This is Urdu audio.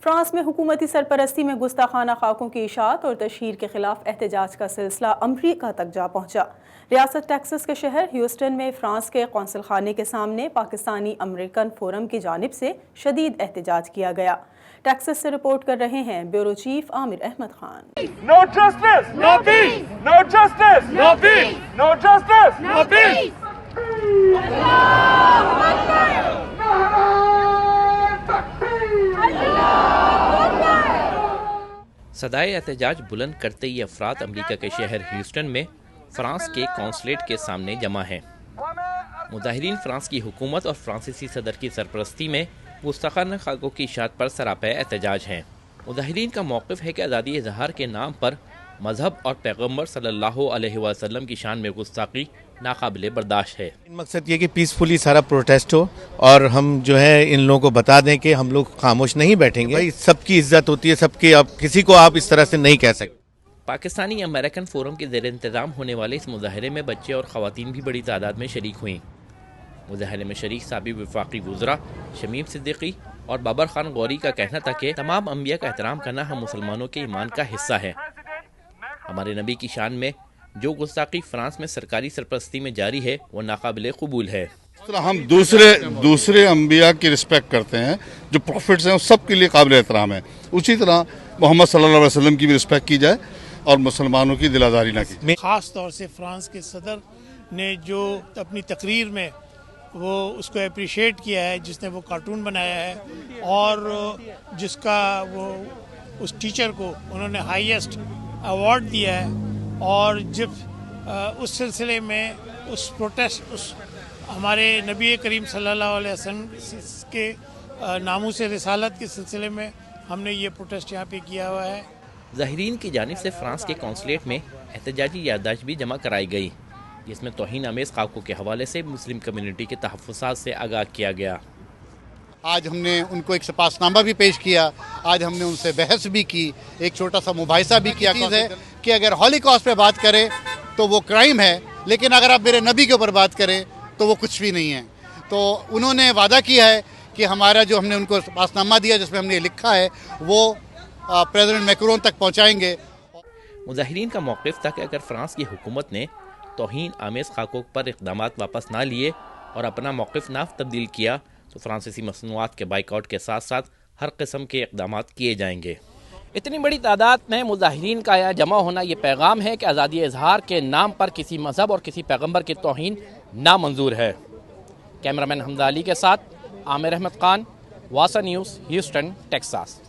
فرانس میں حکومتی سرپرستی میں گستاخانہ خاکوں کی اشاعت اور تشہیر کے خلاف احتجاج کا سلسلہ امریکہ تک جا پہنچا۔ ریاست ٹیکساس کے شہر ہیوسٹن میں فرانس کے قونصل خانے کے سامنے پاکستانی امریکن فورم کی جانب سے شدید احتجاج کیا گیا۔ ٹیکساس سے رپورٹ کر رہے ہیں bureau chief Aamir Ahmed Khan. No justice, no peace. No justice, no peace. No justice, no peace. صدائے احتجاج بلند کرتے ہی افراد امریکہ کے شہر ہیوسٹن میں فرانس کے کونسلیٹ کے سامنے جمع ہیں۔ مظاہرین فرانس کی حکومت اور فرانسیسی صدر کی سرپرستی میں گستاخانہ خاکوں کی اشاعت پر سراپا احتجاج ہیں۔ مظاہرین کا موقف ہے کہ آزادی اظہار کے نام پر مذہب اور پیغمبر صلی اللہ علیہ وسلم کی شان میں گستاخی ناقابل برداشت ہے۔ مقصد یہ کہ پیسفلی سارا پروٹیسٹ ہو اور ہم جو ہے ان لوگوں کو بتا دیں کہ ہم لوگ خاموش نہیں بیٹھیں گے۔ سب کی عزت ہوتی ہے، سب کی، آپ کسی کو آپ اس طرح سے نہیں کہہ سکتے۔ پاکستانی امریکن فورم کے زیر انتظام ہونے والے اس مظاہرے میں بچے اور خواتین بھی بڑی تعداد میں شریک ہوئیں۔ مظاہرے میں شریک سابق وفاقی وزراء شمیم صدیقی اور بابر خان غوری کا کہنا تھا کہ تمام انبیاء کا احترام کرنا ہم مسلمانوں کے ایمان کا حصہ ہے۔ ہمارے نبی کی شان میں جو گستاخی فرانس میں سرکاری سرپرستی میں جاری ہے وہ ناقابل قبول ہے۔ ہم دوسرے انبیاء کی رسپیکٹ کرتے ہیں، جو پروفٹس ہیں وہ سب کے لیے قابل احترام ہے۔ اسی طرح محمد صلی اللہ علیہ وسلم کی بھی رسپیکٹ کی جائے اور مسلمانوں کی دل آزاری نہ کی۔ خاص طور سے فرانس کے صدر نے جو اپنی تقریر میں وہ اس کو اپریشیٹ کیا ہے، جس نے وہ کارٹون بنایا ہے اور جس کا وہ اس ٹیچر کو انہوں نے ہائیسٹ ایوارڈ دیا ہے، اور جب اس سلسلے میں اس پروٹیسٹ اس ہمارے نبی کریم صلی اللہ علیہ وسلم کے ناموس رسالت کے سلسلے میں ہم نے یہ پروٹیسٹ یہاں پہ کیا ہوا ہے۔ ظاہرین کی جانب سے فرانس کے کونسلیٹ میں احتجاجی یادداشت بھی جمع کرائی گئی، جس میں توہین آمیز خاکوں کے حوالے سے مسلم کمیونٹی کے تحفظات سے آگاہ کیا گیا۔ آج ہم نے ان کو ایک سپاس نامہ بھی پیش کیا، آج ہم نے ان سے بحث بھی کی، ایک چھوٹا سا مباحثہ بھی کیا ہے کہ اگر ہولوکاسٹ پہ بات کریں تو وہ کرائم ہے، لیکن اگر آپ میرے نبی کے اوپر بات کریں تو وہ کچھ بھی نہیں ہے۔ تو انہوں نے وعدہ کیا ہے کہ ہمارا جو ہم نے ان کو سپاس نامہ دیا جس میں ہم نے لکھا ہے وہ پریزیڈنٹ میکرون تک پہنچائیں گے۔ مظاہرین کا موقف تھا کہ اگر فرانس کی حکومت نے توہین آمیز خاکوں پر اقدامات واپس نہ لیے اور اپنا موقف نہ تبدیل کیا تو فرانسیسی مصنوعات کے بائیکاٹ کے ساتھ ساتھ ہر قسم کے اقدامات کیے جائیں گے۔ اتنی بڑی تعداد میں مظاہرین کا یہاں جمع ہونا یہ پیغام ہے کہ آزادی اظہار کے نام پر کسی مذہب اور کسی پیغمبر کی توہین نامنظور ہے۔ کیمرہ مین حمزہ علی کے ساتھ عامر احمد خان، واسا نیوز، ہیوسٹن، ٹیکساس۔